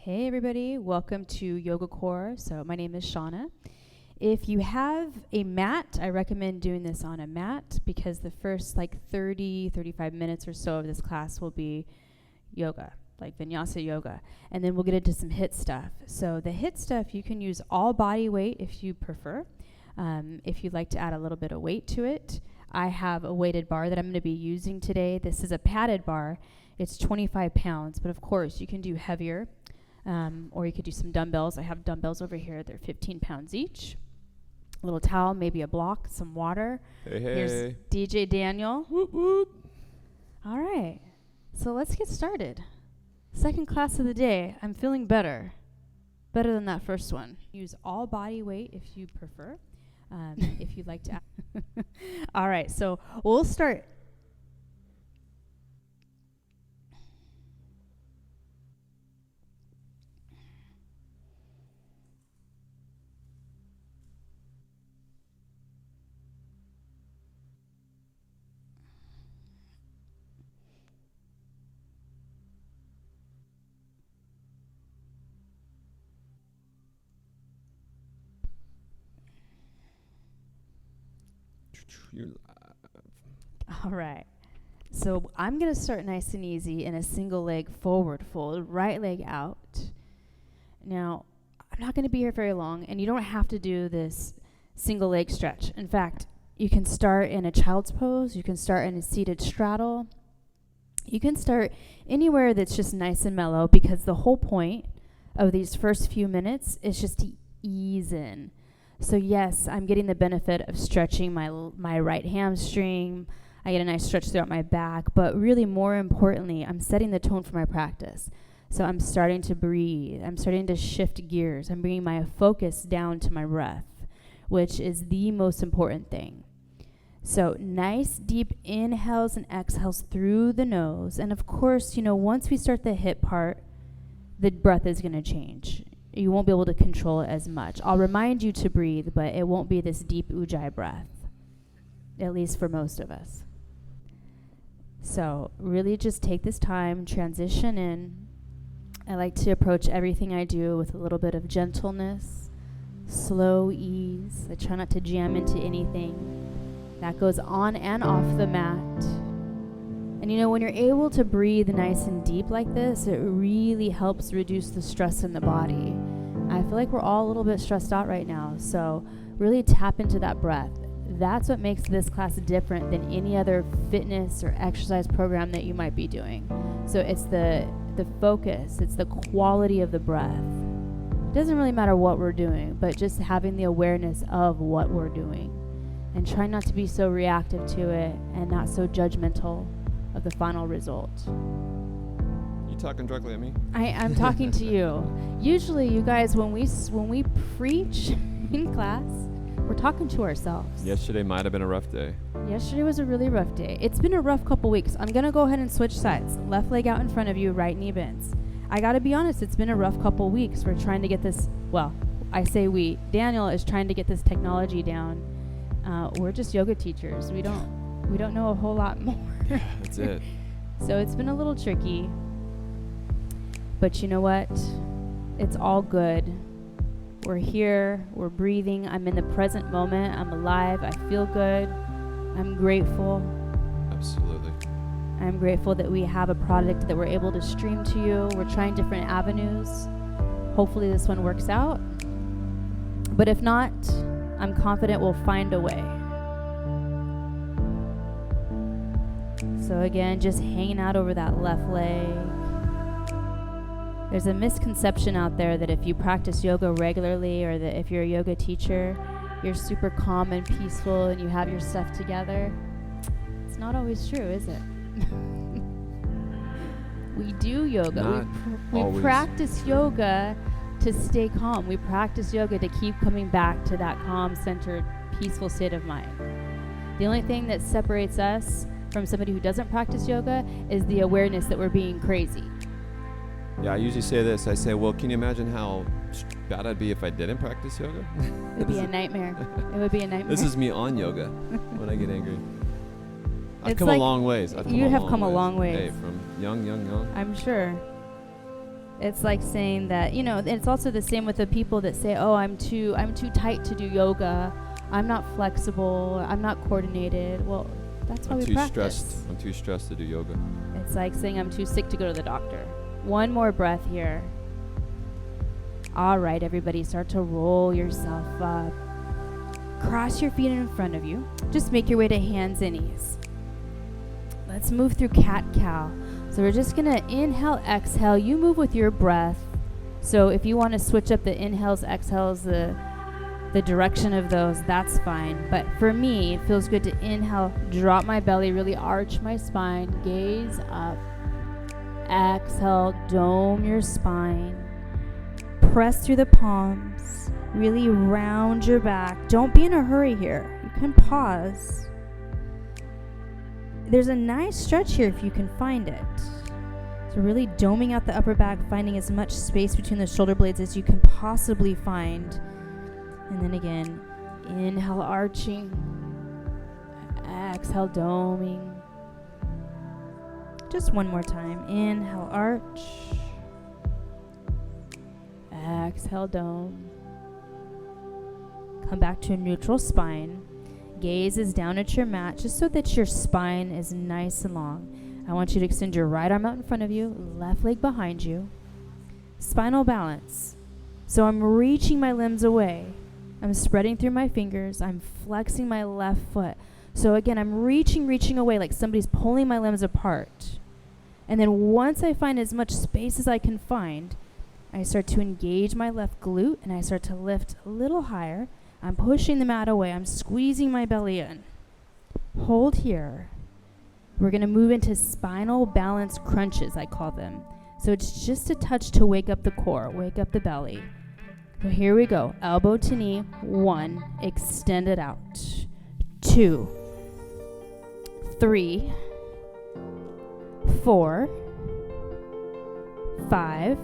Hey everybody, welcome to YogaKore. So my name is Shawna. If you have a mat, I recommend doing this on a mat because the first 35 minutes or so of this class will be yoga, like Vinyasa yoga. And then we'll get into some HIIT stuff. So the HIIT stuff, you can use all body weight if you prefer. If you'd like to add a little bit of weight to it, I have a weighted bar that I'm going to be using today. This is a padded bar. It's 25 pounds, but of course you can do heavier. Or you could do some dumbbells. I have dumbbells over here. They're 15 pounds each. A little towel, maybe a block, some water. Hey. Here's DJ Daniel. Whoop, whoop. All right. So let's get started. Second class of the day. I'm feeling better. Better than that first one. Use all body weight if you prefer. If you'd like to. All right. So we'll start. You're live. All right. So I'm going to start nice and easy in a single leg forward fold, right leg out. Now, I'm not going to be here very long, and you don't have to do this single leg stretch. In fact, you can start in a child's pose. You can start in a seated straddle. You can start anywhere that's just nice and mellow because the whole point of these first few minutes is just to ease in. So yes, I'm getting the benefit of stretching my right hamstring. I get a nice stretch throughout my back, but really more importantly, I'm setting the tone for my practice. So I'm starting to breathe. I'm starting to shift gears. I'm bringing my focus down to my breath, which is the most important thing. So nice deep inhales and exhales through the nose. And of course, once we start the HIIT part, the breath is going to change. You won't be able to control it as much. I'll remind you to breathe, but it won't be this deep ujjayi breath, at least for most of us. So really just take this time, transition in. I like to approach everything I do with a little bit of gentleness, slow ease. I try not to jam into anything. That goes on and off the mat. And when you're able to breathe nice and deep like this, it really helps reduce the stress in the body. I feel like we're all a little bit stressed out right now, so really tap into that breath. That's what makes this class different than any other fitness or exercise program that you might be doing. So it's the focus, it's the quality of the breath. It doesn't really matter what we're doing, but just having the awareness of what we're doing and try not to be so reactive to it and not so judgmental of the final result. You talking directly at me? I'm talking to you. Usually, you guys, when we preach in class, we're talking to ourselves. Yesterday might have been a rough day. Yesterday was a really rough day. It's been a rough couple weeks. I'm gonna go ahead and switch sides. Left leg out in front of you, right knee bends. I gotta be honest, it's been a rough couple weeks. We're trying to get this. Well, I say we. Daniel is trying to get this technology down. We're just yoga teachers. We don't know a whole lot more. That's it. So it's been a little tricky. But you know what? It's all good. We're here. We're breathing. I'm in the present moment. I'm alive. I feel good. I'm grateful. Absolutely. I'm grateful that we have a product that we're able to stream to you. We're trying different avenues. Hopefully this one works out. But if not, I'm confident we'll find a way. So again, just hanging out over that left leg. There's a misconception out there that if you practice yoga regularly or that if you're a yoga teacher, you're super calm and peaceful and you have your stuff together. It's not always true, is it? We do yoga. We practice yoga to stay calm. We practice yoga to keep coming back to that calm, centered, peaceful state of mind. The only thing that separates us from somebody who doesn't practice yoga is the awareness that we're being crazy. Yeah, I usually say this. I say, well, can you imagine how bad I'd be if I didn't practice yoga? It would be a nightmare. It would be a nightmare. This is me on yoga when I get angry. I've It's come like a long ways. you have come a long ways. Hey, from young. I'm sure. It's like saying that, it's also the same with the people that say, oh, I'm too tight to do yoga. I'm not flexible. I'm not coordinated. Well, that's why we practice. I'm too stressed to do yoga. It's like saying I'm too sick to go to the doctor. One more breath here. All right, everybody, start to roll yourself up. Cross your feet in front of you. Just make your way to hands and knees. Let's move through cat-cow. So we're just going to inhale, exhale. You move with your breath. So if you want to switch up the inhales, exhales, the direction of those, that's fine. But for me, it feels good to inhale, drop my belly, really arch my spine, gaze up. Exhale, dome your spine. Press through the palms. Really round your back. Don't be in a hurry here. You can pause. There's a nice stretch here if you can find it. So really doming out the upper back, finding as much space between the shoulder blades as you can possibly find. And then again, inhale, arching. Exhale, doming. Just one more time. Inhale, arch. Exhale, dome. Come back to a neutral spine. Gaze is down at your mat just so that your spine is nice and long. I want you to extend your right arm out in front of you, left leg behind you. Spinal balance. So I'm reaching my limbs away. I'm spreading through my fingers. I'm flexing my left foot. So again, I'm reaching away like somebody's pulling my limbs apart. And then once I find as much space as I can find, I start to engage my left glute and I start to lift a little higher. I'm pushing the mat away. I'm squeezing my belly in. Hold here. We're going to move into spinal balance crunches, I call them. So it's just a touch to wake up the core, wake up the belly. So here we go. Elbow to knee. 1. Extend it out. 2. 3. 4. 5.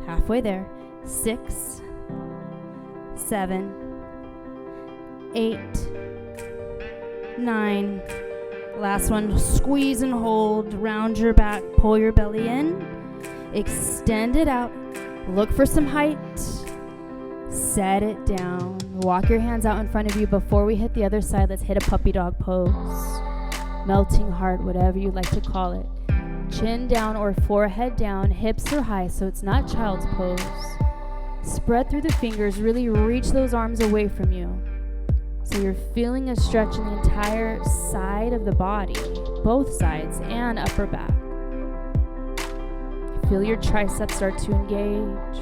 Halfway there. 6. 7. 8. 9. Last one. Squeeze and hold. Round your back. Pull your belly in. Extend it out. Look for some height. Set it down. Walk your hands out in front of you. Before we hit the other side, let's hit a puppy dog pose. Melting heart, whatever you like to call it. Chin down or forehead down. Hips are high, so it's not child's pose. Spread through the fingers. Really reach those arms away from you. So you're feeling a stretch in the entire side of the body, both sides and upper back. Feel your triceps start to engage.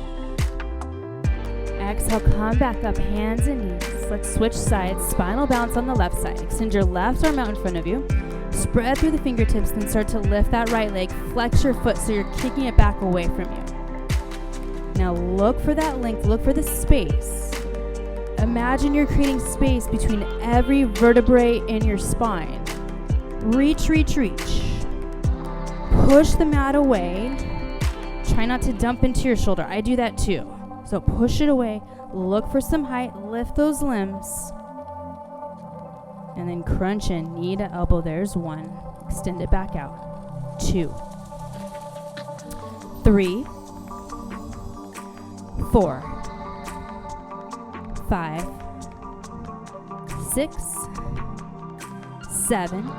Exhale, come back up, hands and knees. Let's switch sides. Spinal balance on the left side. Extend your left arm out in front of you. Spread through the fingertips, then start to lift that right leg. Flex your foot so you're kicking it back away from you. Now look for that length, look for the space. Imagine you're creating space between every vertebrae in your spine. Reach, reach, reach. Push the mat away. Try not to dump into your shoulder. I do that too. So push it away. Look for some height. Lift those limbs. And then crunch in. Knee to elbow. There's 1. Extend it back out. 2. 3. 4. 5. 6. 7.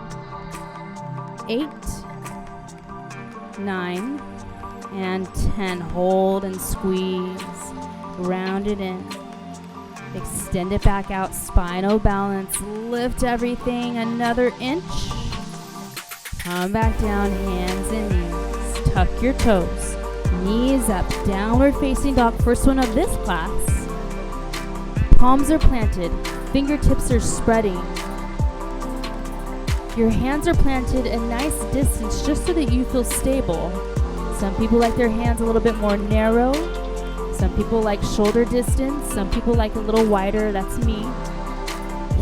8. 9. And 10. Hold and squeeze. Round it in. Extend it back out. Spinal balance. Lift everything another inch. Come back down. Hands and knees. Tuck your toes. Knees up. Downward facing dog. First one of this class. Palms are planted. Fingertips are spreading. Your hands are planted a nice distance just so that you feel stable. Some people like their hands a little bit more narrow. Some people like shoulder distance. Some people like a little wider. That's me.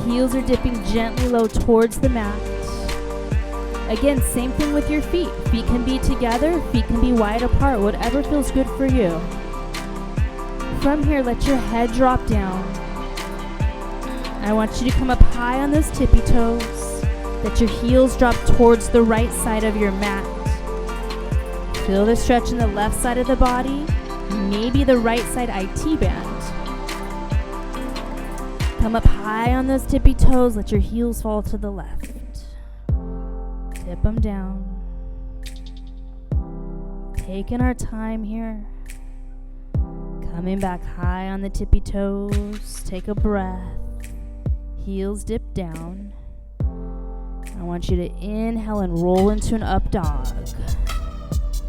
Heels are dipping gently low towards the mat. Again, same thing with your feet. Feet can be together. Feet can be wide apart. Whatever feels good for you. From here, let your head drop down. I want you to come up high on those tippy toes. Let your heels drop towards the right side of your mat. Feel the stretch in the left side of the body, maybe the right side IT band. Come up high on those tippy toes, let your heels fall to the left. Tip them down. Taking our time here. Coming back high on the tippy toes, take a breath. Heels dip down. I want you to inhale and roll into an up dog.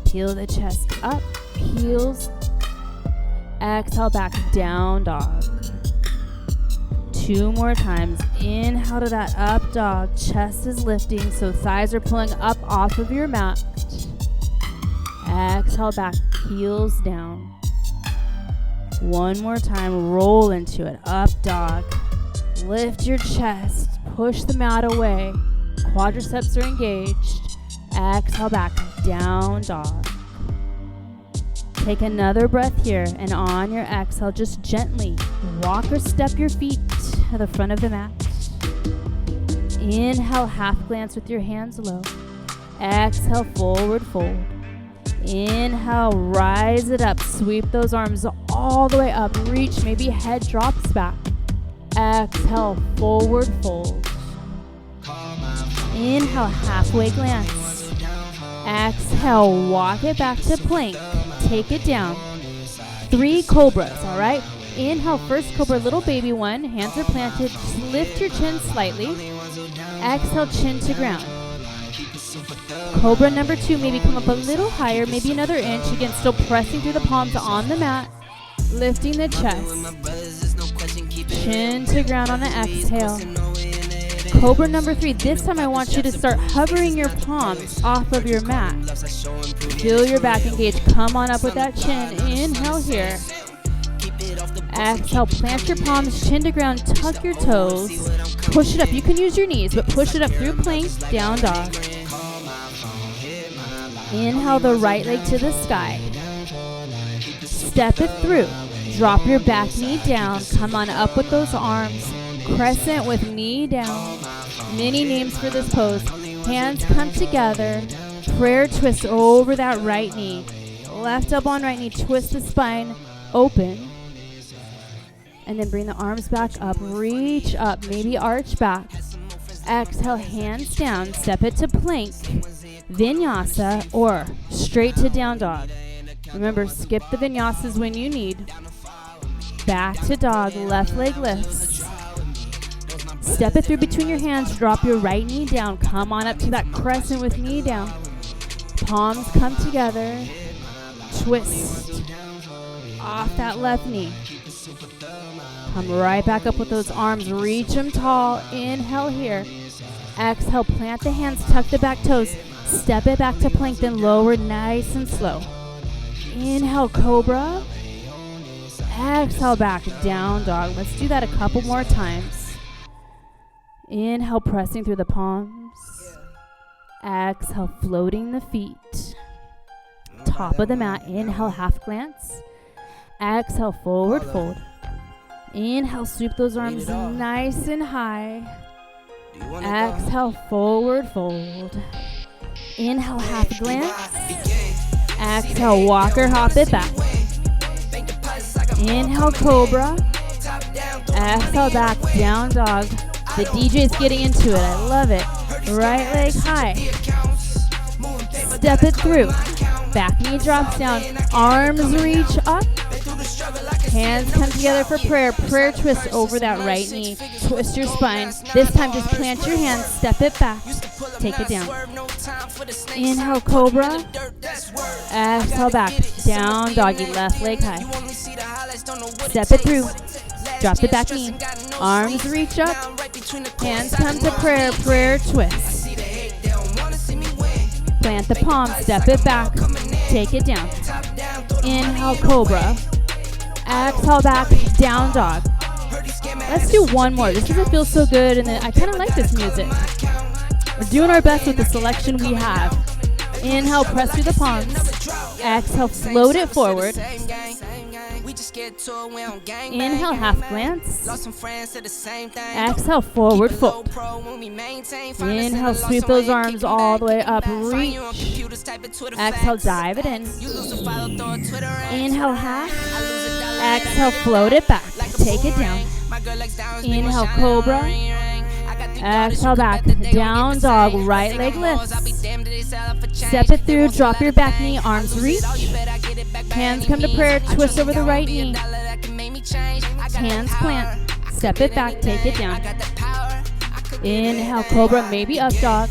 Peel the chest up, heels. Exhale back, down dog. 2 more times. Inhale to that up dog. Chest is lifting, so thighs are pulling up off of your mat. Exhale back, heels down. 1 more time, roll into it. Up dog. Lift your chest. Push the mat away. Quadriceps are engaged. Exhale back, down dog. Take another breath here, and on your exhale, just gently walk or step your feet to the front of the mat. Inhale, half glance with your hands low. Exhale, forward fold. Inhale, rise it up. Sweep those arms all the way up. Reach, maybe head drops back. Exhale, forward fold. Inhale, halfway glance. Exhale, walk it back to plank. Take it down. 3 cobras, all right? Inhale, first cobra, little baby one. Hands are planted. Just lift your chin slightly. Exhale, chin to ground. Cobra number 2, maybe come up a little higher, maybe another inch. Again, still pressing through the palms on the mat. Lifting the chest. Chin to ground on the exhale. Cobra number 3, this time I want you to start hovering your palms off of your mat. Feel your back engage. Come on up with that chin. Inhale here. Exhale, plant your palms, chin to ground, tuck your toes. Push it up. You can use your knees, but push it up through plank, down dog. Inhale the right leg to the sky. Step it through. Drop your back knee down. Come on up with those arms. Crescent with knee down. Many names for this pose. Hands come together. Prayer twist over that right knee. Left elbow on right knee. Twist the spine open. And then bring the arms back up. Reach up. Maybe arch back. Exhale, hands down. Step it to plank. Vinyasa or straight to down dog. Remember, skip the vinyasas when you need. Back to dog. Left leg lifts. Step it through between your hands. Drop your right knee down. Come on up to that crescent with knee down. Palms come together. Twist. Off that left knee. Come right back up with those arms. Reach them tall. Inhale here. Exhale, plant the hands. Tuck the back toes. Step it back to plank. Then lower nice and slow. Inhale, cobra. Exhale, back, down dog. Let's do that a couple more times. Inhale, pressing through the palms. Exhale, floating the feet. Top of the mat. Inhale, half glance. Exhale, forward fold. Inhale, sweep those arms nice and high. Exhale, forward fold. Inhale, half glance. Exhale, walk or hop it back. Inhale, cobra. Exhale, back, down dog. The DJ's getting into it. I love it. Right leg high. Step it through. Back knee drops down. Arms reach up. Hands come together for prayer. Prayer twist over that right knee. Twist your spine. This time just plant your hands. Step it back. Take it down. Inhale, cobra. Exhale, back. Down doggy. Left leg high. Step it through. Drop the back knee. Arms reach up. Hands come to prayer. Prayer twist. Plant the palm. Step it back. Take it down. Inhale, cobra. Exhale, back, down dog. Let's do one more. This doesn't feel so good, and I kind of like this music. We're doing our best with the selection we have. Inhale, press through the palms. Exhale, float it forward. Inhale, half glance. Lost some friends to the same thing. Exhale, forward fold. Inhale, sweep those arms all the way up. Reach. Exhale, dive it in. Inhale, half. Exhale, float it back. Take it down. Inhale, cobra. Exhale, back. Down dog, right leg lifts. Step it through, drop your back knee, arms reach. Hands come to prayer, twist over the right knee. Hands plant. Step it back, take it down. Inhale, cobra, maybe up dog.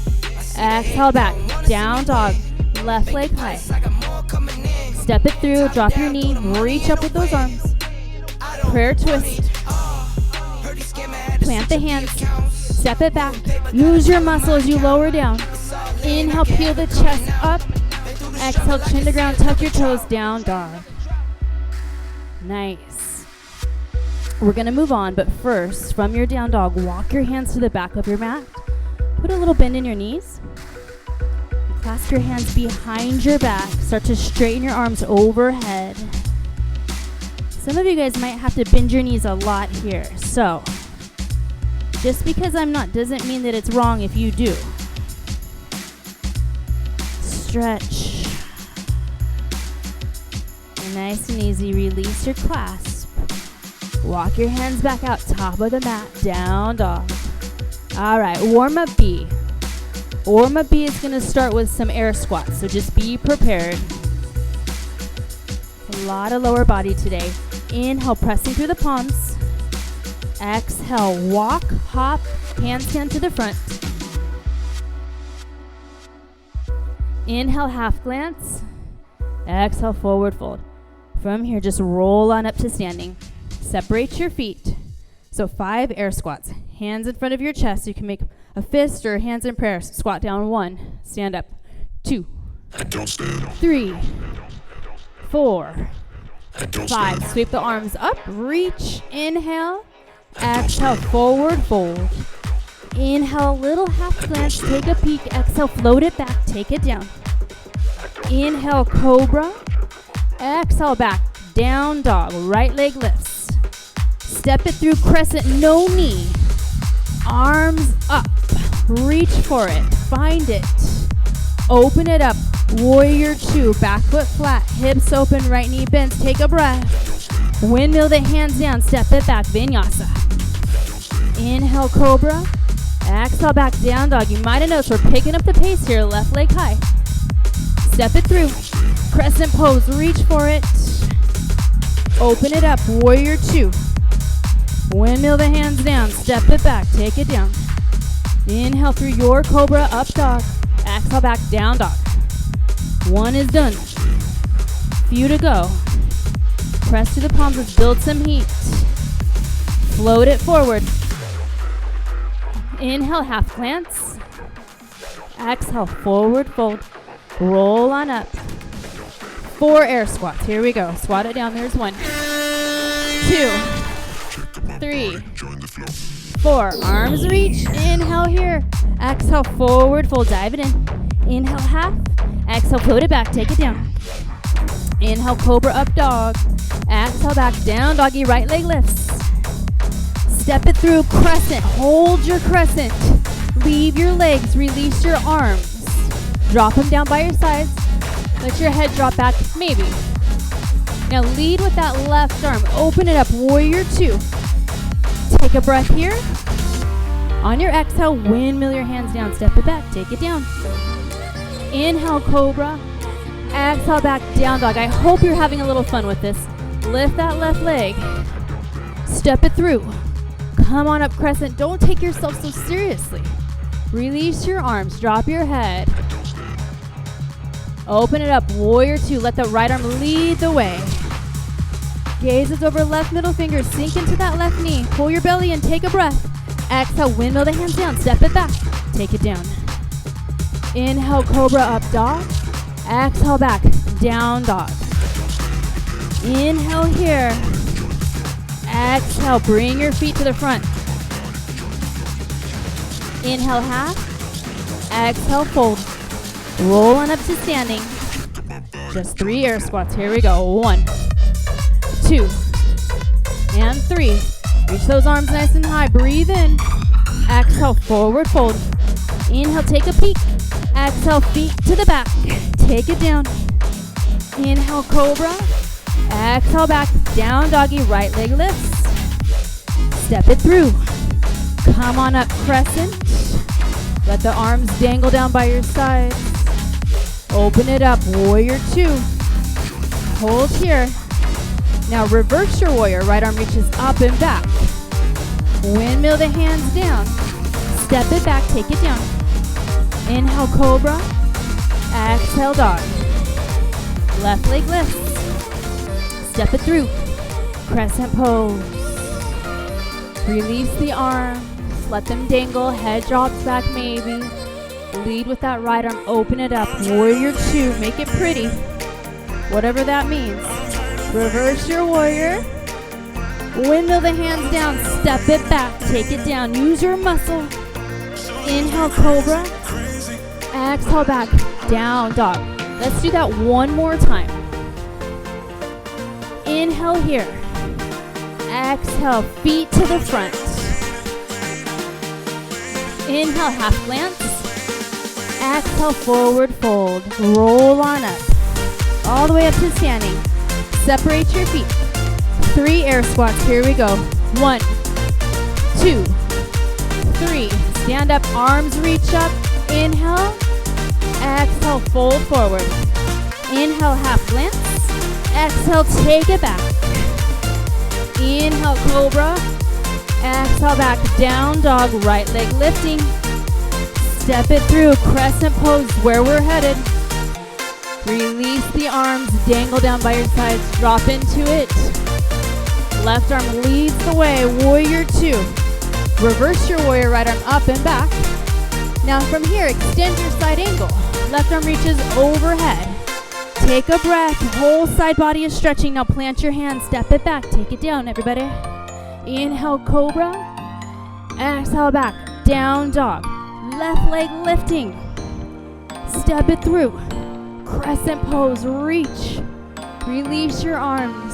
Exhale, back. Down dog, left leg high. Step it through, drop your knee, reach up with those arms. Prayer twist. Plant the hands. Step it back. Use your muscle as you lower down. Inhale, peel the chest up. Exhale, chin to ground, tuck your toes, down dog. Nice. We're gonna move on, but first, from your down dog, walk your hands to the back of your mat. Put a little bend in your knees. Clasp your hands behind your back. Start to straighten your arms overhead. Some of you guys might have to bend your knees a lot here. So, just because I'm not doesn't mean that it's wrong if you do. Stretch. And nice and easy, release your clasp. Walk your hands back out, top of the mat, down dog. All right, warm up B. Warm up B is gonna start with some air squats, so just be prepared. A lot of lower body today. Inhale, pressing through the palms. Exhale, walk, hop, handstand to the front. Inhale, half glance. Exhale, forward fold. From here, just roll on up to standing. Separate your feet. So 5 air squats. Hands in front of your chest. You can make a fist or hands in prayer. Squat down 1. Stand up. 2. 3. 4. 5. Sweep the arms up. Reach. Inhale. Exhale, forward fold. Inhale, little half glance. Take a peek. Exhale, float it back. Take it down. Inhale, cobra. Exhale, back. Down dog. Right leg lifts. Step it through crescent. No knee. Arms up. Reach for it. Find it. Open it up. Warrior 2. Back foot flat. Hips open. Right knee bends. Take a breath. Windmill the hands down. Step it back. Vinyasa. Inhale, cobra. Exhale, back. Down dog. You might have noticed we're picking up the pace here. Left leg high. Step it through. Crescent pose. Reach for it. Open it up. Warrior 2. Windmill the hands down. Step it back. Take it down. Inhale through your cobra. Up dog. Exhale, back. Down dog. 1 is done. Few to go. Press to the palms. Let's build some heat. Float it forward. Inhale, half glance. Exhale, forward fold. Roll on up. 4 air squats. Here we go. Squat it down. There's 1, 2, 3, 4. Arms reach. Inhale here. Exhale, forward fold. Dive it in. Inhale, half. Exhale, float it back. Take it down. Inhale, cobra up dog. Exhale, back. Down doggy. Right leg lifts. Step it through crescent. Hold your crescent. Leave your legs. Release your arms. Drop them down by your sides. Let your head drop back, maybe. Now lead with that left arm. Open it up, warrior 2. Take a breath here. On your exhale, windmill your hands down. Step it back, take it down. Inhale, cobra. Exhale, back, down dog. I hope you're having a little fun with this. Lift that left leg. Step it through. Come on up, crescent. Don't take yourself so seriously. Release your arms, drop your head. Open it up, warrior 2. Let the right arm lead the way. Gazes over left middle finger. Sink into that left knee. Pull your belly in, take a breath. Exhale, windmill the hands down. Step it back. Take it down. Inhale, cobra up dog. Exhale, back. Down dog. Inhale here. Exhale, bring your feet to the front. Inhale, half. Exhale, fold. Roll on up to standing. Just 3 air squats. Here we go. 1, 2, those arms nice and high. Breathe in. Exhale, forward fold. Inhale, take a peek. Exhale, feet to the back. Take it down. Inhale, cobra. Exhale, back. Down doggy, right leg lifts. Step it through. Come on up, crescent. Let the arms dangle down by your sides. Open it up, warrior two. Hold here. Now reverse your warrior. Right arm reaches up and back. Windmill the hands down. Step it back, take it down. Inhale, cobra. Exhale, dog. Left leg lifts. Step it through. Crescent pose. Release the arms. Let them dangle. Head drops back maybe. Lead with that right arm. Open it up. Warrior two. Make it pretty. Whatever that means. Reverse your warrior. Windmill the hands down. Step it back. Take it down. Use your muscle. Inhale, cobra. Exhale, back. Down dog. Let's do that one more time. Inhale here. Exhale, feet to the front. Inhale, half glance. Exhale, forward fold. Roll on up. All the way up to standing. Separate your feet. 3 air squats. Here we go. 1, 2, 3. Stand up. Arms reach up. Inhale. Exhale, fold forward. Inhale, half glance. Exhale, take it back. Inhale, cobra. Exhale, back. Down dog. Right leg lifting. Step it through. Crescent pose where we're headed. Release the arms. Dangle down by your sides. Drop into it. Left arm leads the way. Warrior two. Reverse your warrior. Right arm up and back. Now from here, extend your side angle. Left arm reaches overhead. Take a breath. Whole side body is stretching. Now plant your hands. Step it back. Take it down, everybody. Inhale, cobra. Exhale, back. Down dog. Left leg lifting. Step it through. Crescent pose. Reach. Release your arms.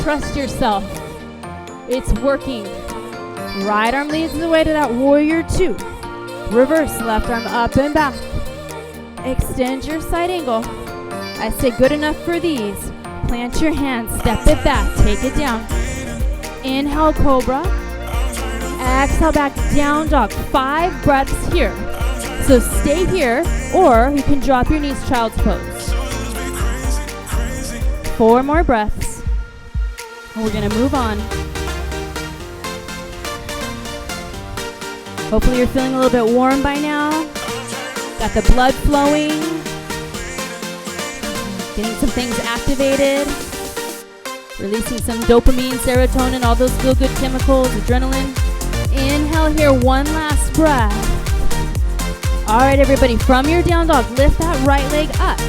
Trust yourself. It's working. Right arm leads the way to that warrior two. Reverse. Left arm up and back. Extend your side angle. I say good enough for these. Plant your hands. Step it back. Take it down. Inhale, cobra. Exhale, back. Down dog. 5 breaths here. So stay here, or you can drop your knees, child's pose. 4 more breaths. And we're going to move on. Hopefully you're feeling a little bit warm by now. Got the blood flowing. Getting some things activated. Releasing some dopamine, serotonin, all those feel-good chemicals, adrenaline. Inhale here, one last breath. All right, everybody, from your down dog, lift that right leg up.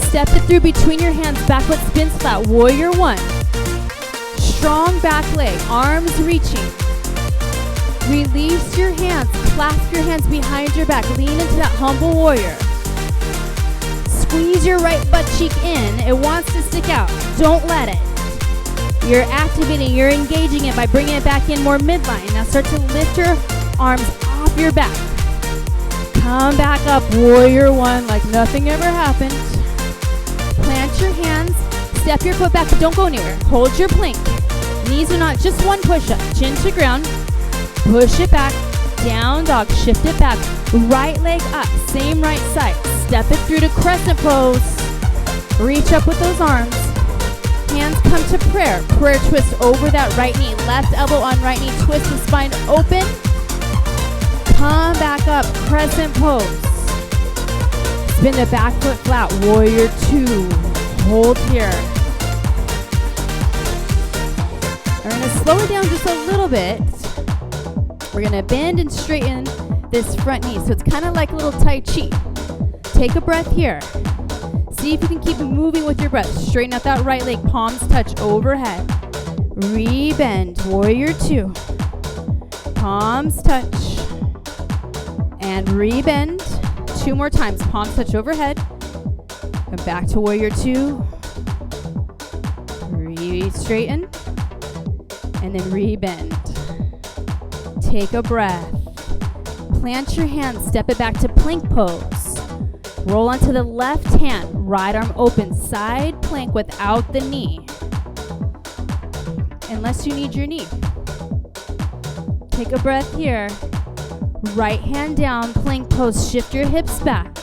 Step it through between your hands, back foot spins flat, warrior one. Strong back leg, arms reaching. Release your hands, clasp your hands behind your back, lean into that humble warrior. Squeeze your right butt cheek in, it wants to stick out, don't let it. You're activating, you're engaging it by bringing it back in more midline. Now start to lift your arms off your back. Come back up, warrior one, like nothing ever happened. Plant your hands, step your foot back, but don't go anywhere. Hold your plank. Knees are not just one push-up, chin to ground. Push it back, down dog, shift it back. Right leg up, same right side. Step it through to crescent pose. Reach up with those arms. Hands come to prayer. Prayer twist over that right knee. Left elbow on right knee. Twist the spine open. Come back up. Crescent pose. Spin the back foot flat. Warrior two. Hold here. We're going to slow it down just a little bit. We're going to bend and straighten this front knee. So it's kind of like a little Tai Chi. Take a breath here. See if you can keep moving with your breath. Straighten out that right leg. Palms touch overhead. Rebend. Warrior two. Palms touch. And rebend. 2 more times. Palms touch overhead. Come back to warrior two. Re-straighten. and then rebend. Take a breath. Plant your hands, step it back to plank pose. Roll onto the left hand, right arm open, side plank without the knee. Unless you need your knee. Take a breath here. Right hand down, plank pose, shift your hips back.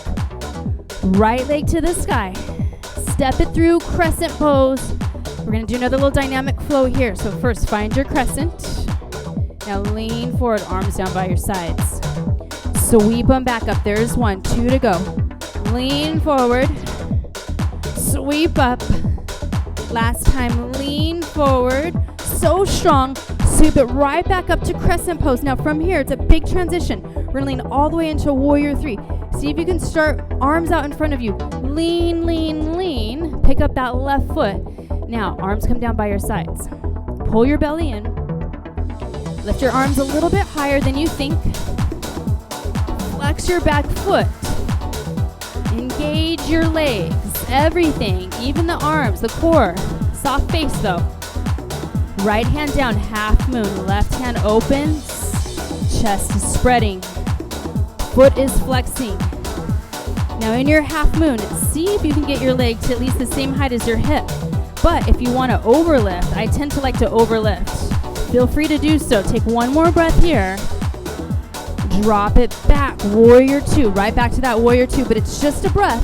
Right leg to the sky. Step it through, crescent pose. We're gonna do another little dynamic flow here. So first, find your crescent. Now lean forward, arms down by your sides. Sweep them back up. There's 1, 2 to go. Lean forward. Sweep up. Last time, lean forward. So strong. Sweep it right back up to crescent pose. Now from here, it's a big transition. We're gonna lean all the way into warrior 3. See if you can start arms out in front of you. Lean, lean, lean. Pick up that left foot. Now, arms come down by your sides. Pull your belly in. Lift your arms a little bit higher than you think. Flex your back foot. Engage your legs, everything, even the arms, the core. Soft face though. Right hand down, half moon. Left hand open. Chest is spreading. Foot is flexing. Now in your half moon, see if you can get your leg to at least the same height as your hip. But if you want to overlift, I tend to like to overlift. Feel free to do so. Take one more breath here. Drop it back. Warrior 2. Right back to that warrior 2, but it's just a breath.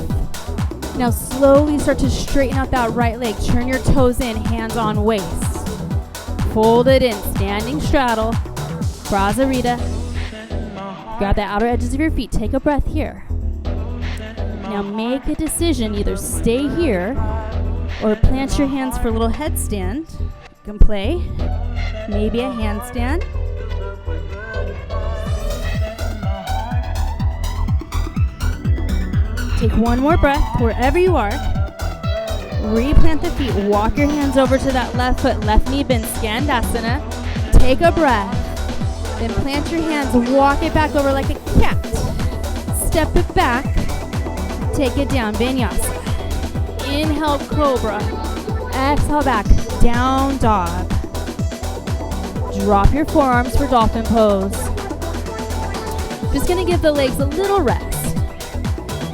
Now slowly start to straighten out that right leg. Turn your toes in, hands on waist. Fold it in, standing straddle. Brasarita. Grab the outer edges of your feet. Take a breath here. Now make a decision. Either stay here or plant your hands for a little headstand. You can play. Maybe a handstand. Take one more breath wherever you are. Replant the feet. Walk your hands over to that left foot. Left knee bend, Skandasana. Take a breath. Then plant your hands. Walk it back over like a cat. Step it back. Take it down, Vinyasa. Inhale, Cobra. Exhale back, down dog. Drop your forearms for dolphin pose. Just gonna give the legs a little rest.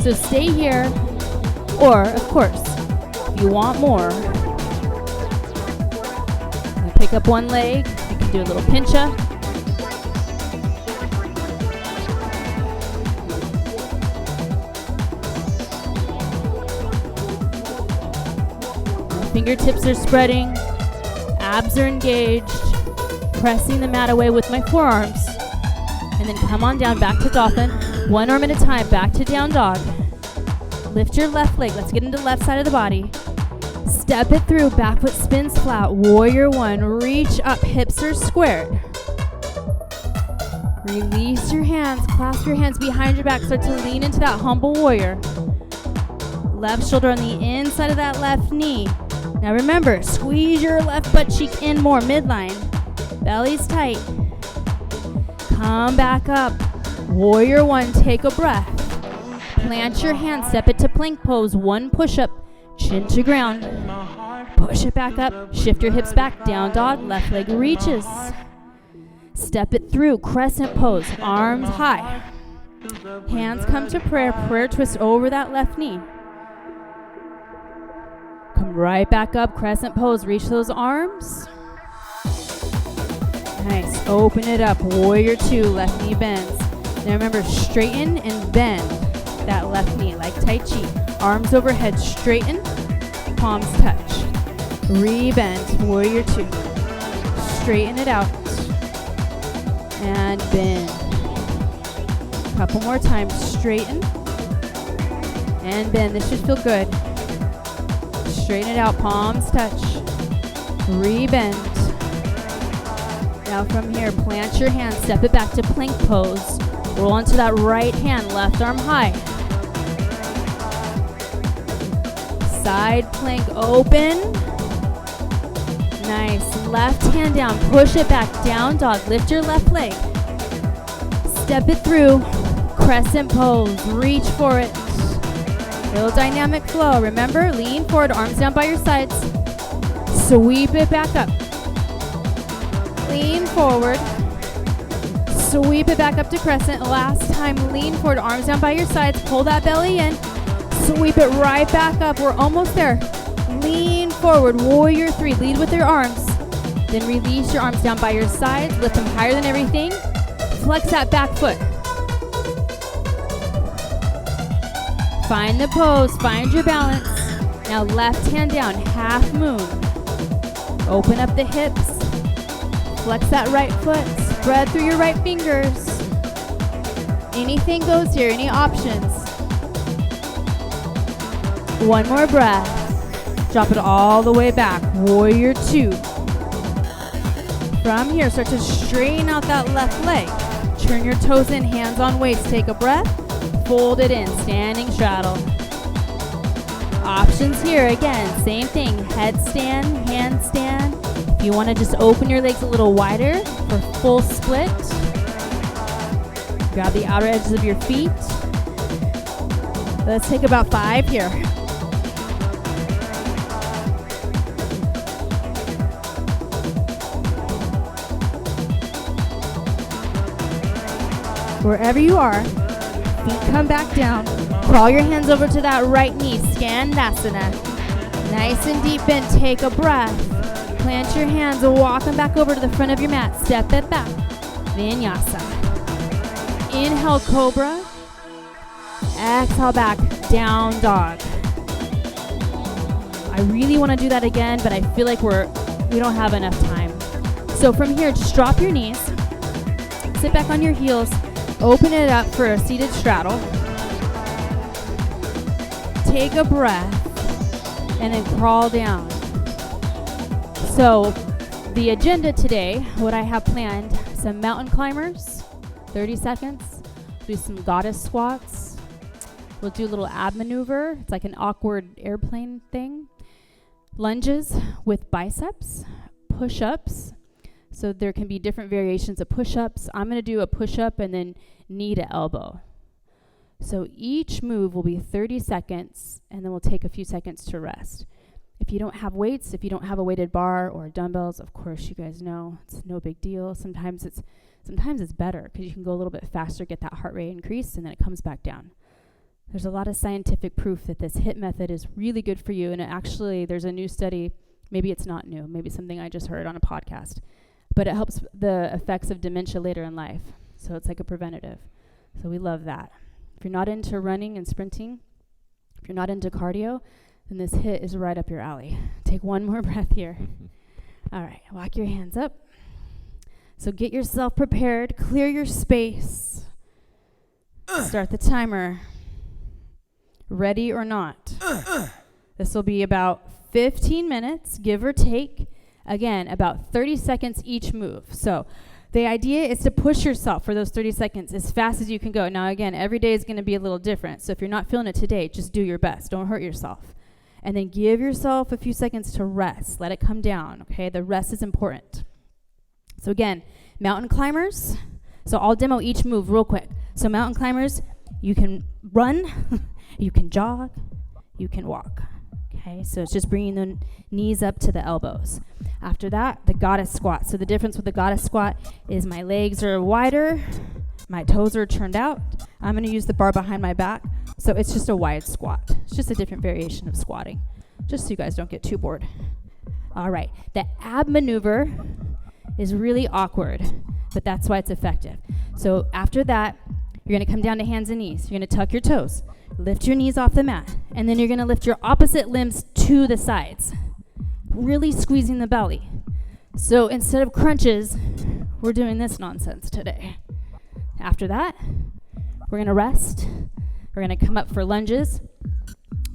So stay here, or of course, if you want more, you pick up one leg, you can do a little pinch up. Fingertips are spreading, abs are engaged, pressing the mat away with my forearms. And then come on down, back to dolphin. One arm at a time, back to down dog. Lift your left leg, let's get into left side of the body. Step it through, back foot spins flat. Warrior 1, reach up, hips are squared. Release your hands, clasp your hands behind your back, start to lean into that humble warrior. Left shoulder on the inside of that left knee. Now remember, squeeze your left butt cheek in more, midline. Belly's tight. Come back up. Warrior 1, take a breath. Plant your hands, step it to plank pose. 1 push-up, chin to ground. Push it back up, shift your hips back, down dog, left leg reaches. Step it through, crescent pose, arms high. Hands come to prayer, prayer twist over that left knee. Come right back up, crescent pose, reach those arms. Nice, open it up, warrior 2, left knee bends. Now remember, straighten and bend that left knee like Tai Chi. Arms overhead, straighten, palms touch. Rebend, warrior 2. Straighten it out. And bend. Couple more times, straighten. And bend, this should feel good. Straighten it out, palms touch. Rebend. Now from here, plant your hands, step it back to plank pose. Roll onto that right hand, left arm high. Side plank open. Nice, left hand down, push it back, down dog, lift your left leg. Step it through, crescent pose, reach for it. Little dynamic flow, remember, lean forward, arms down by your sides. Sweep it back up. Lean forward. Sweep it back up to crescent. Last time, lean forward, arms down by your sides. Pull that belly in. Sweep it right back up. We're almost there. Lean forward, warrior 3. Lead with your arms. Then release your arms down by your sides. Lift them higher than everything. Flex that back foot. Find the pose, find your balance. Now left hand down, half moon. Open up the hips. Flex that right foot. Spread through your right fingers. Anything goes here, any options. One more breath. Drop it all the way back. Warrior 2. From here, start to straighten out that left leg. Turn your toes in, hands on waist. Take a breath. Fold it in, standing straddle. Options here, again, same thing. Headstand, handstand. If you want to just open your legs a little wider for full split, grab the outer edges of your feet. Let's take about 5 here. Wherever you are, feet come back down. Crawl your hands over to that right knee. Skandasana. Nice and deep bend. Take a breath. Plant your hands and walk them back over to the front of your mat. Step it back. Vinyasa. Inhale, cobra. Exhale back. Down dog. I really want to do that again, but I feel like we don't have enough time. So from here, just drop your knees. Sit back on your heels. Open it up for a seated straddle. Take a breath and then crawl down. So the agenda today, what I have planned, some mountain climbers, 30 seconds. Do some goddess squats. We'll do a little ab maneuver. It's like an awkward airplane thing. Lunges with biceps, push-ups. So there can be different variations of push-ups. I'm going to do a push-up and then knee to elbow. So each move will be 30 seconds, and then we'll take a few seconds to rest. If you don't have weights, if you don't have a weighted bar or dumbbells, of course, you guys know it's no big deal. Sometimes it's better because you can go a little bit faster, get that heart rate increased, and then it comes back down. There's a lot of scientific proof that this HIIT method is really good for you, and actually there's a new study. Maybe it's not new. Maybe it's something I just heard on a podcast. But it helps the effects of dementia later in life. So it's like a preventative. So we love that. If you're not into running and sprinting, if you're not into cardio, then this HIIT is right up your alley. Take one more breath here. All right, walk your hands up. So get yourself prepared. Clear your space. Start the timer. Ready or not. This will be about 15 minutes, give or take. Again, about 30 seconds each move. So the idea is to push yourself for those 30 seconds as fast as you can go. Now, again, every day is going to be a little different. So if you're not feeling it today, just do your best. Don't hurt yourself. And then give yourself a few seconds to rest. Let it come down, okay? The rest is important. So again, mountain climbers. So I'll demo each move real quick. So mountain climbers, you can run, you can jog, you can walk. Okay, so it's just bringing the knees up to the elbows. After that, the goddess squat. So the difference with the goddess squat is my legs are wider, my toes are turned out. I'm going to use the bar behind my back. So it's just a wide squat. It's just a different variation of squatting, just so you guys don't get too bored. All right, the ab maneuver is really awkward, but that's why it's effective. So after that, you're going to come down to hands and knees. You're going to tuck your toes. Lift your knees off the mat, and then you're going to lift your opposite limbs to the sides, really squeezing the belly. So instead of crunches, we're doing this nonsense today. After that, we're going to rest. We're going to come up for lunges.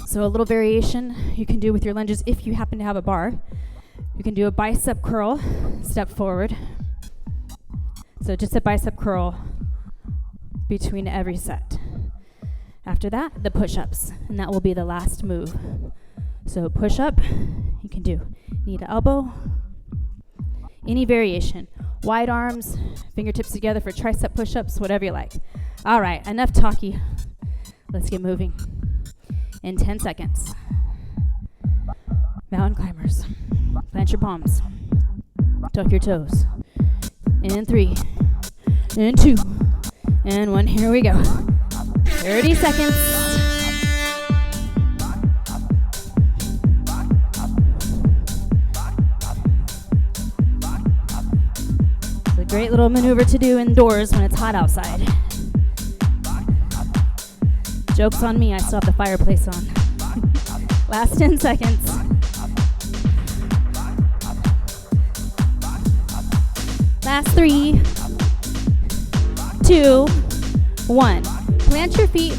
So a little variation you can do with your lunges if you happen to have a bar. You can do a bicep curl, step forward. So just a bicep curl between every set. After that, the push-ups, and that will be the last move. So push-up, you can do knee to elbow, any variation. Wide arms, fingertips together for tricep push-ups, whatever you like. All right, enough talky. Let's get moving. In 10 seconds. Mountain climbers. Plant your palms. Tuck your toes. and 3, and 2, and 1. Here we go. 30 seconds. It's a great little maneuver to do indoors when it's hot outside. Joke's on me, I still have the fireplace on. Last 10 seconds. Last 3, 2, 1. Plant your feet,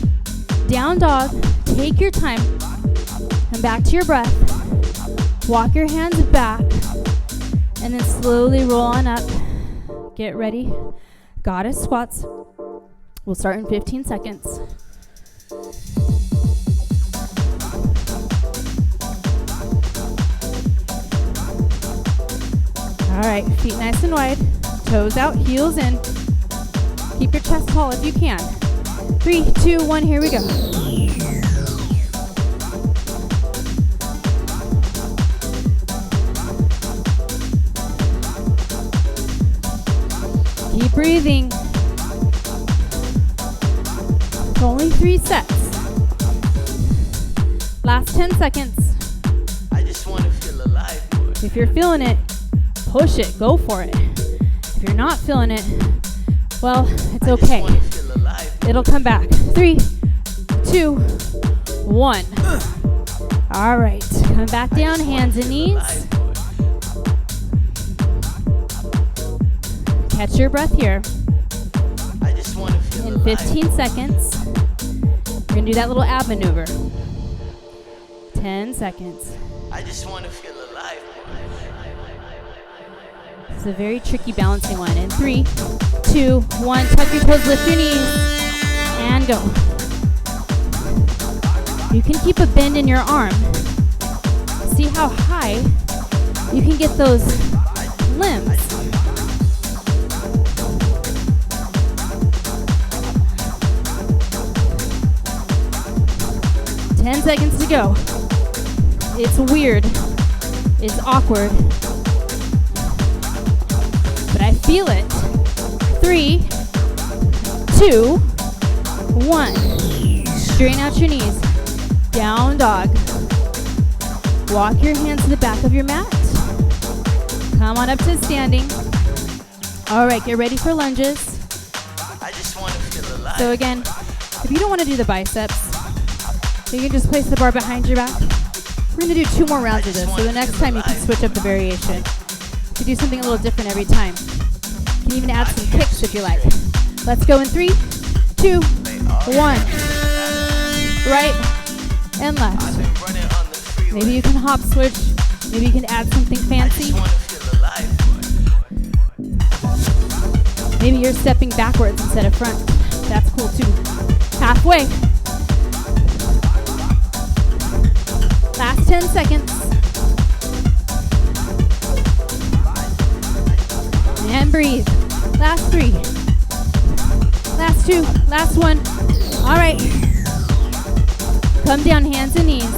down dog, take your time, come back to your breath, walk your hands back, and then slowly roll on up. Get ready, goddess squats. We'll start in 15 seconds. All right, feet nice and wide, toes out, heels in. Keep your chest tall if you can. 3, 2, 1, here we go. Keep breathing. It's only 3 sets. Last 10 seconds. I just want to feel alive, boy. If you're feeling it, push it, go for it. If you're not feeling it, well, it's okay. It'll come back. 3, 2, 1. All right, come back down, hands and knees. Catch your breath here. In 15 seconds, we're gonna do that little ab maneuver. 10 seconds. I just want to feel alive. It's a very tricky balancing one. In 3, 2, 1, tuck your toes, lift your knees, and go. You can keep a bend in your arm. See how high you can get those limbs. Ten seconds to go. It's weird. It's awkward. But I feel it. 3, 2, 1. Straighten out your knees. Down dog. Walk your hands to the back of your mat. Come on up to standing. All right, get ready for lunges. I just want to feel alive. So again, if you don't want to do the biceps, you can just place the bar behind your back. We're going to do 2 more rounds of this, so the next time you can switch up the variation. You can do something a little different every time. You can even add some kicks if you like. Let's go in 3, 2, 1. Right and left. Maybe you can hop switch. Maybe you can add something fancy. Maybe you're stepping backwards instead of front. That's cool too. Halfway. Last 10 seconds. And breathe. Last 3. Last 2. Last 1. All right. Come down, hands and knees.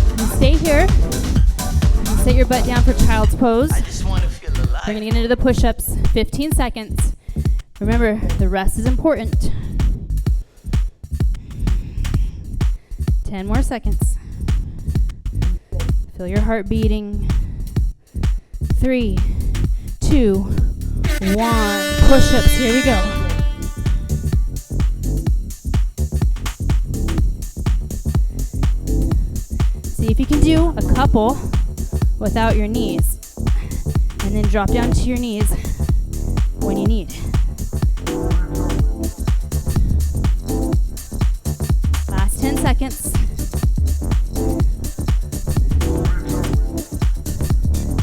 And stay here. And set your butt down for child's pose. We're going to get into the push-ups. 15 seconds. Remember, the rest is important. 10 more seconds. Feel your heart beating. 3, 2, 1. Push-ups. Here we go. See if you can do a couple without your knees. And then drop down to your knees when you need. Last 10 seconds.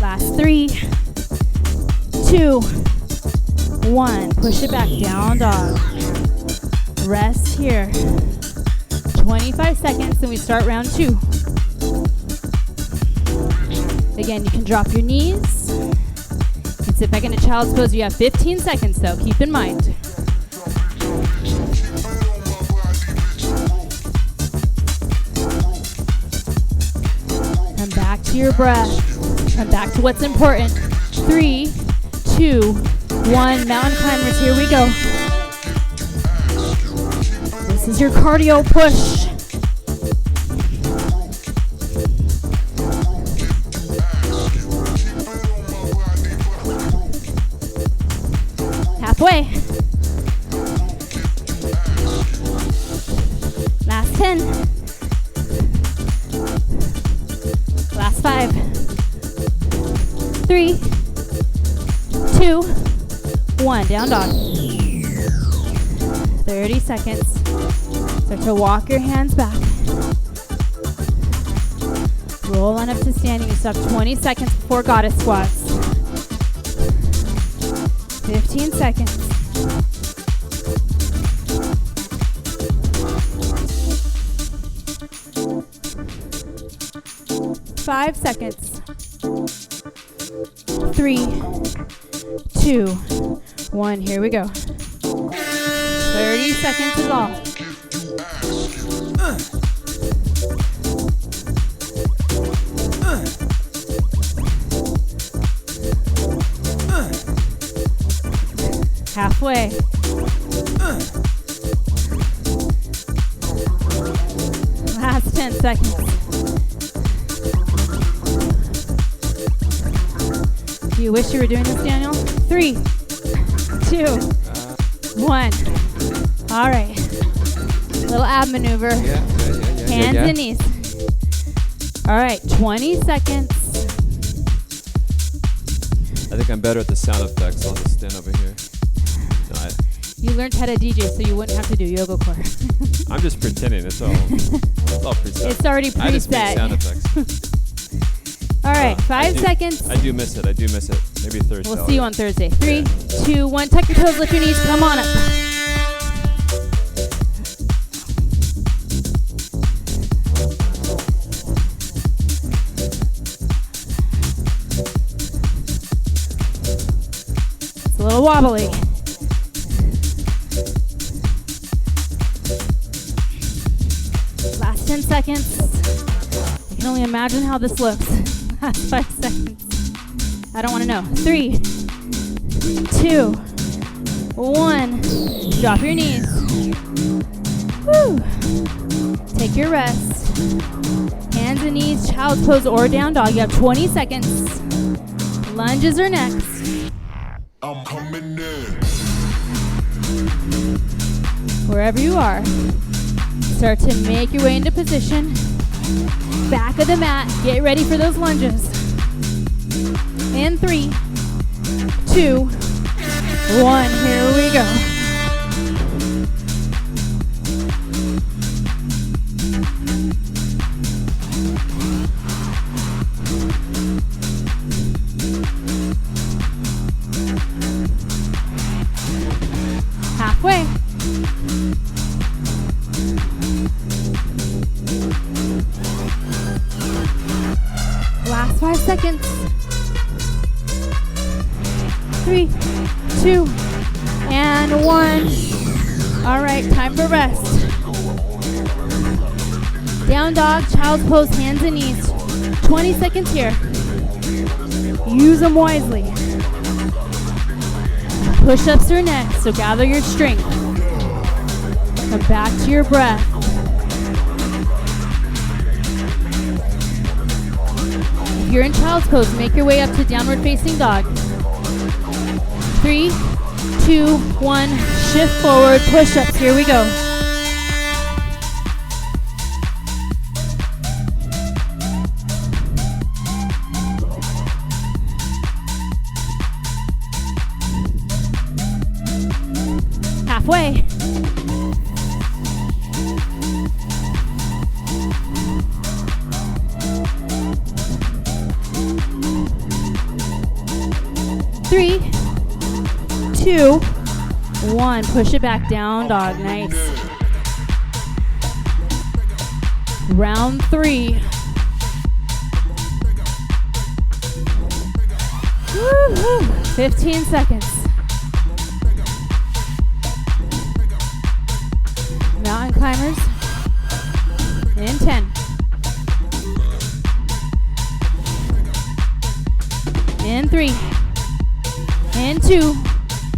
Last 3, 2, 1. Push it back, down dog. Rest here. 25 seconds, and we start round 2. Again, you can drop your knees and sit back into child's pose. You have 15 seconds though, keep in mind. Come back to your breath. And back to what's important. 3, 2, 1. Mountain climbers, here we go. This is your cardio push. Halfway. Last 10. Last 5. 3, 2, 1. Down dog. 30 seconds. Start to walk your hands back. Roll on up to standing. You still have 20 seconds before goddess squats. 15 seconds. 5 seconds. 3, 2, 1. Here we go. 30 seconds is all. Halfway. Last 10 seconds. Do you wish you were doing this, Daniel? 3, 2, 1. All right. Little ab maneuver. Hands and knees. All right, 20 seconds. I think I'm better at the sound effects. I'll just stand over here. You learned how to DJ so you wouldn't have to do YogaKore. I'm just pretending. It's all preset. It's already preset. I just make sound effects. All right, 5 seconds. I do miss it. Maybe Thursday. We'll see you on Thursday. 3, 2, 1. Tuck your toes, lift your knees. Come on up. It's a little wobbly. Last 10 seconds. I can only imagine how this looks. Last 5 seconds. I don't want to know. 3, 2, 1. Drop your knees. Woo. Take your rest. Hands and knees, child's pose or down dog. You have 20 seconds. Lunges are next. I'm coming in. Wherever you are, start to make your way into position. Back of the mat. Get ready for those lunges. In 3, 2, 1. Here we go. Halfway. Last 5 seconds. 3, 2, and 1. All right, time for rest. Down dog, child's pose, hands and knees. 20 seconds here. Use them wisely. Push-ups are next, so gather your strength. Come back to your breath. If you're in child's pose, make your way up to downward facing dog. 3, 2, 1, shift forward, push-ups, here we go. Halfway. Three, 2, 1. Push it back down, dog. Nice. Round 3. Woo-hoo. 15 seconds. Mountain climbers. In 10. in 3, in 2,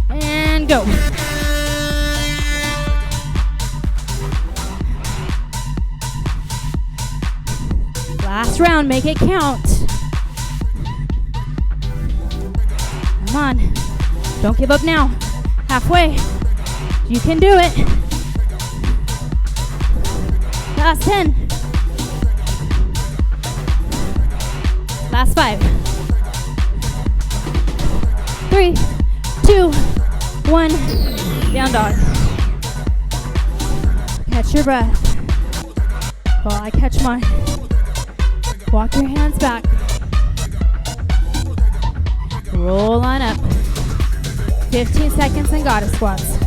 and go. Last round, make it count. Come on, don't give up now. Halfway, you can do it. Last 10. Last 5. 3, 2, 1. Down dog. Catch your breath while I catch mine. Walk your hands back. Roll on up. 15 seconds and goddess squats.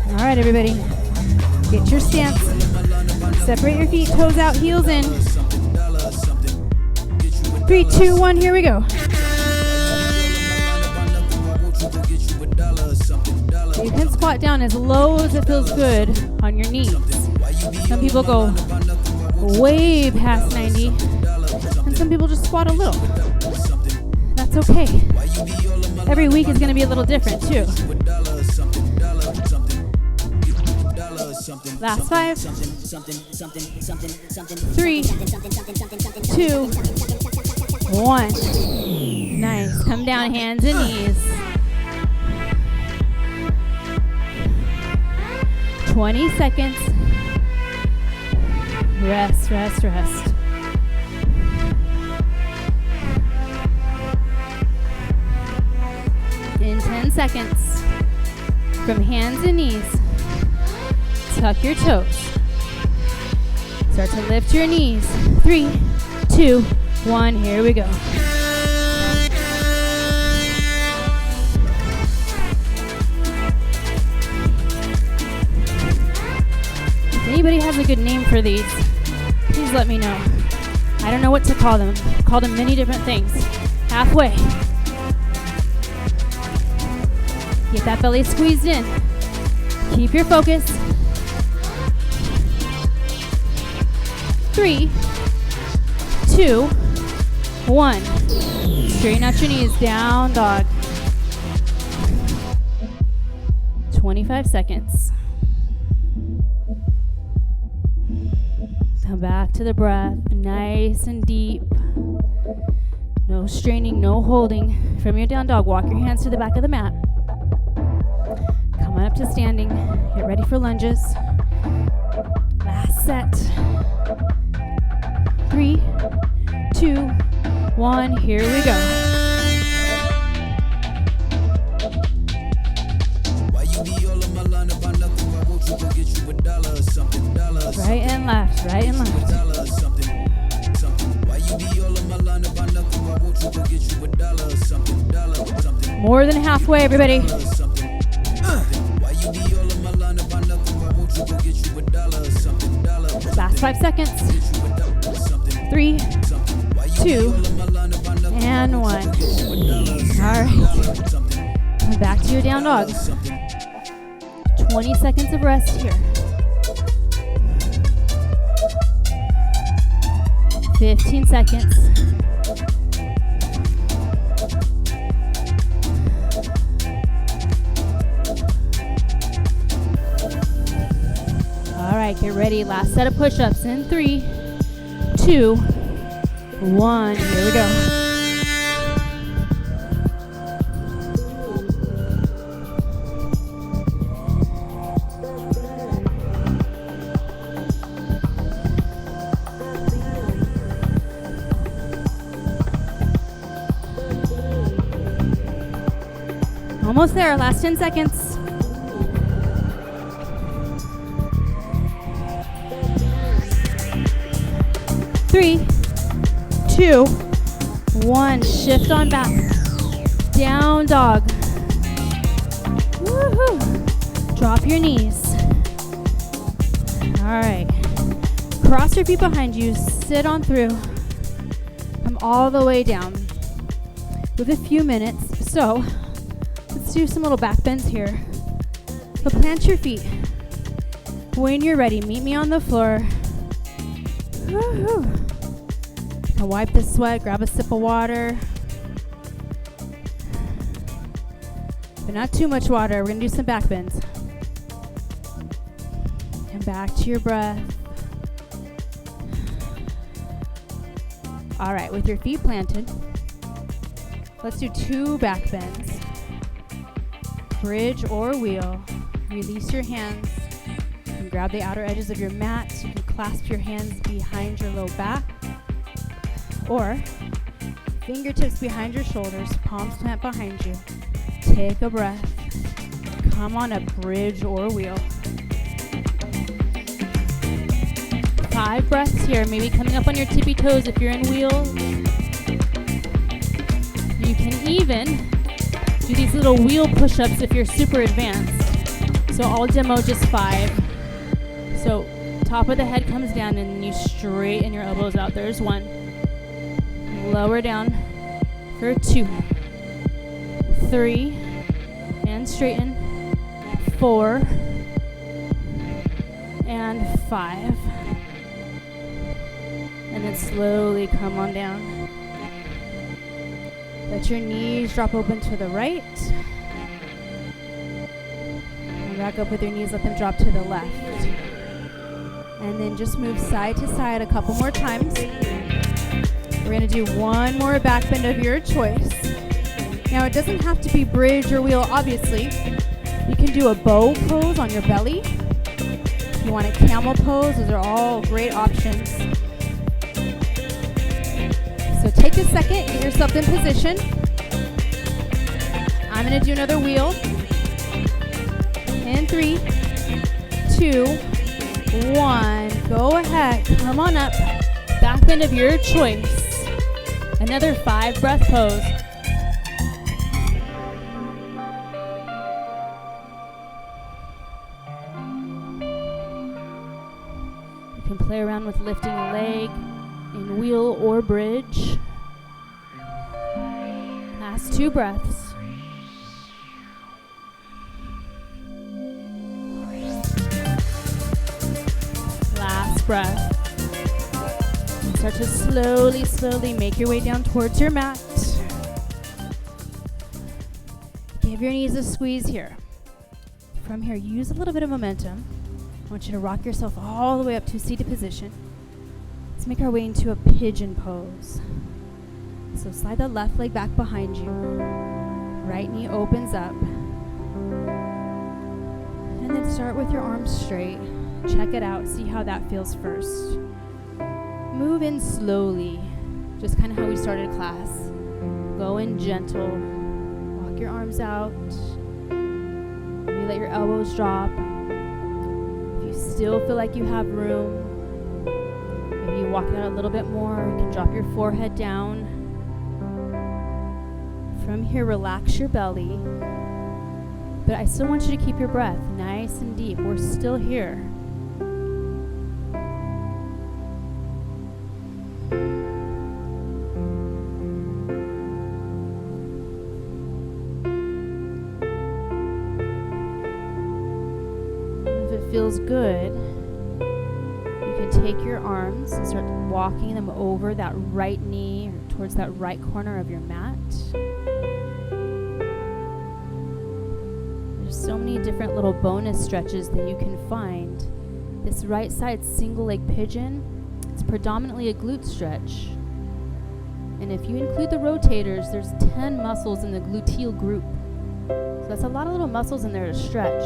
All right, everybody. Get your stance. Separate your feet, toes out, heels in. 3, 2, 1, here we go. You can squat down as low as it feels good on your knees. Some people go way past 90, and some people just squat a little. That's okay. Every week is going to be a little different too. Last 5, 3, 2, 1. Nice. Come down, hands and knees. 20 seconds. Rest, rest, rest. In 10 seconds, from hands and knees, tuck your toes. Start to lift your knees. 3, 2, 1, here we go. If anybody has a good name for these, please let me know. I don't know what to call them. Call them many different things. Halfway. Get that belly squeezed in. Keep your focus. 3, 2, 1. Straighten out your knees. Down dog. 25 seconds. Come back to the breath. Nice and deep. No straining, no holding. From your down dog, walk your hands to the back of the mat. Come on up to standing. Get ready for lunges. Last set. 3, 2, 1. Here we go. Right and left, right and left. More than halfway, everybody. Last 5 seconds. 3, 2, and 1. All right. Back to your down dog. 20 seconds of rest here. 15 seconds. All right, get ready. Last set of push-ups in 3, 2, 1. Here we go. Almost there, last 10 seconds. Three, 2, 1. Shift on back. Down dog. Woohoo. Drop your knees. All right. Cross your feet behind you. Sit on through. Come all the way down. We have a few minutes, so let's do some little back bends here. So plant your feet. When you're ready, meet me on the floor. Woo-hoo. Now wipe the sweat, grab a sip of water. But not too much water. We're going to do some back bends. And back to your breath. All right, with your feet planted, let's do 2 back bends. Bridge or wheel. Release your hands and grab the outer edges of your mat. You can clasp your hands behind your low back, or fingertips behind your shoulders, palms plant behind you. Take a breath. Come on up, bridge or wheel. 5 breaths here, maybe coming up on your tippy toes if you're in wheel. You can even do these little wheel push-ups if you're super advanced. So I'll demo just 5. So top of the head comes down and then you straighten your elbows out. There's 1. Lower down for 2. 3. And straighten. 4. And 5. And then slowly come on down. Let your knees drop open to the right. And back up with your knees, let them drop to the left. And then just move side to side a couple more times. We're going to do 1 more back bend of your choice. Now it doesn't have to be bridge or wheel, obviously. You can do a bow pose on your belly. If you want a camel pose, those are all great options. So take a second, get yourself in position. I'm going to do another wheel. In 3, 2, 1. Go ahead, come on up. Back bend of your choice. Another 5 breath pose. You can play around with lifting a leg in wheel or bridge. Last 2 breaths. Last breath. And start to slowly make your way down towards your mat. Give your knees a squeeze here. From here, use a little bit of momentum. I want you to rock yourself all the way up to seated position. Let's make our way into a pigeon pose. So slide the left leg back behind you. Right knee opens up. And then start with your arms straight. Check it out. See how that feels first. Move in slowly. Just kind of how we started class. Go in gentle. Walk your arms out. Maybe let your elbows drop. If you still feel like you have room, maybe you walk it out a little bit more. You can drop your forehead down. From here, relax your belly. But I still want you to keep your breath nice and deep. We're still here. If it feels good, you can take your arms and start walking them over that right knee or towards that right corner of your mat. So many different little bonus stretches that you can find. This right side single leg pigeon, it's predominantly a glute stretch. And if you include the rotators, there's 10 muscles in the gluteal group. So that's a lot of little muscles in there to stretch.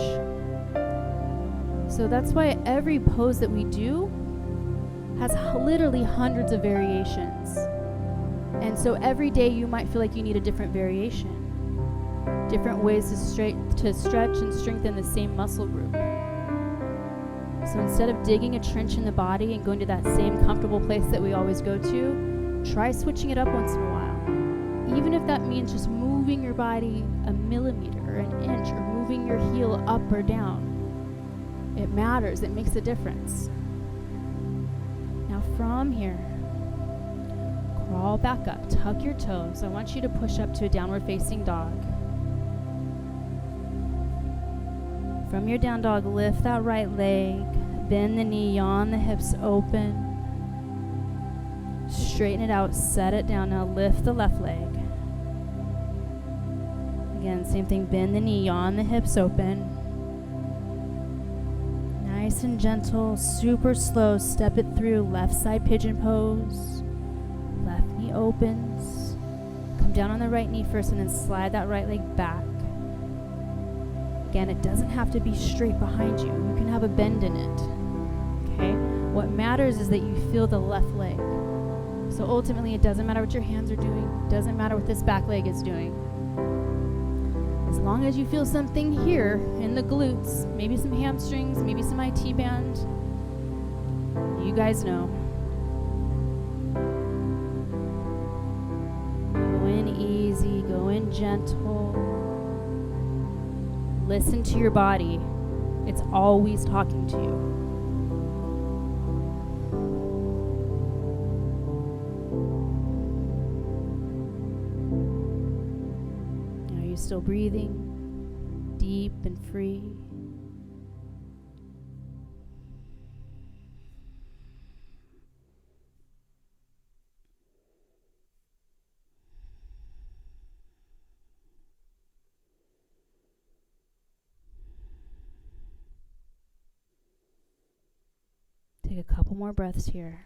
So that's why every pose that we do has literally hundreds of variations. And so every day you might feel like you need a different variation. Different ways to stretch and strengthen the same muscle group. So instead of digging a trench in the body and going to that same comfortable place that we always go to, try switching it up once in a while. Even if that means just moving your body a millimeter or an inch or moving your heel up or down. It matters. It makes a difference. Now from here, crawl back up. Tuck your toes. I want you to push up to a downward facing dog. From your down dog, lift that right leg, bend the knee, yawn the hips open. Straighten it out, set it down. Now lift the left leg. Again, same thing, bend the knee, yawn the hips open. Nice and gentle, super slow, step it through, left side pigeon pose. Left knee opens. Come down on the right knee first and then slide that right leg back. Again, it doesn't have to be straight behind you. You can have a bend in it. Okay? What matters is that you feel the left leg. So ultimately, it doesn't matter what your hands are doing. It doesn't matter what this back leg is doing. As long as you feel something here in the glutes, maybe some hamstrings, maybe some IT band, you guys know. Go in easy, go in gentle. Listen to your body. It's always talking to you. Still breathing deep and free. Take a couple more breaths here.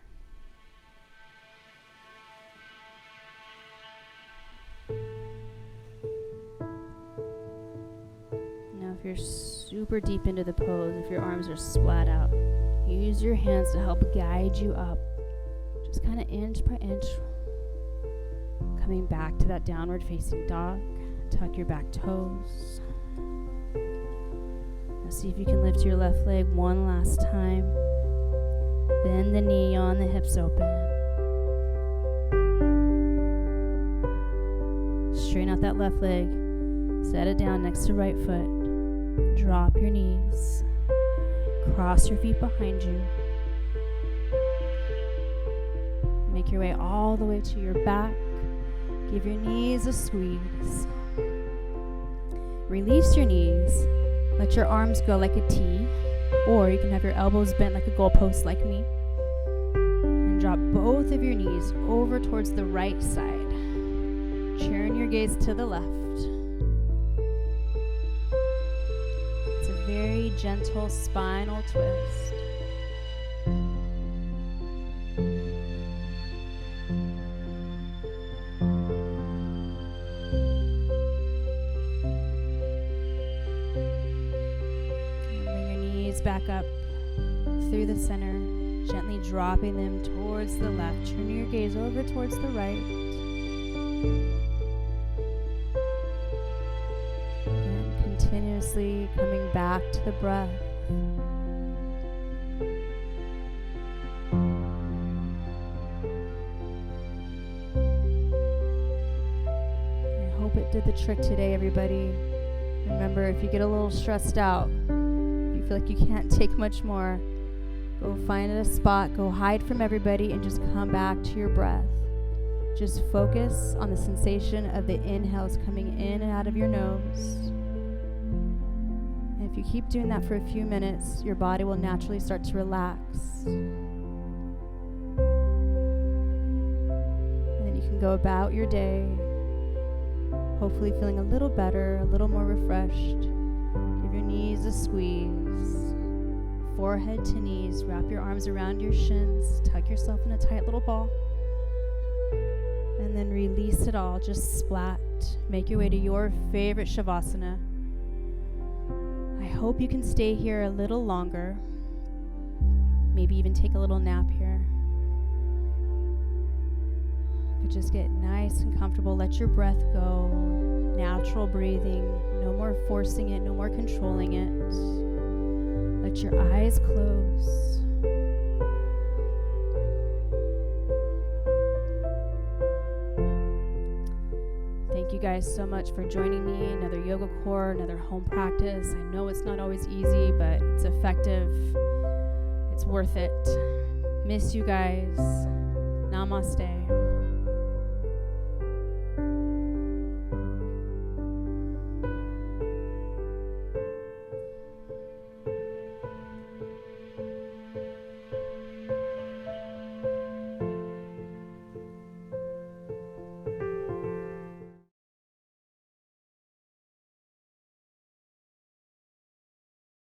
If you're super deep into the pose, if your arms are splat out, use your hands to help guide you up. Just kind of inch by inch. Coming back to that downward facing dog. Tuck your back toes. Now see if you can lift your left leg one last time. Bend the knee, yawn the hips open. Straighten out that left leg. Set it down next to right foot. Drop your knees. Cross your feet behind you. Make your way all the way to your back. Give your knees a squeeze. Release your knees. Let your arms go like a T, or you can have your elbows bent like a goalpost like me. And drop both of your knees over towards the right side. Turn your gaze to the left. Very gentle spinal twist. And bring your knees back up through the center, gently dropping them towards the left. Turn your gaze over towards the right. Continuously coming back to the breath. I hope it did the trick today, everybody. Remember, if you get a little stressed out, if you feel like you can't take much more, go find a spot, go hide from everybody, and just come back to your breath. Just focus on the sensation of the inhales coming in and out of your nose. If you keep doing that for a few minutes, your body will naturally start to relax. And then you can go about your day, hopefully feeling a little better, a little more refreshed. Give your knees a squeeze. Forehead to knees. Wrap your arms around your shins. Tuck yourself in a tight little ball. And then release it all. Just splat. Make your way to your favorite Shavasana. I hope you can stay here a little longer. Maybe even take a little nap here. But just get nice and comfortable. Let your breath go. Natural breathing. No more forcing it. No more controlling it. Let your eyes close. Thank you guys so much for joining me. Another YogaKore, another home practice. I know it's not always easy, but it's effective. It's worth it. Miss you guys. Namaste.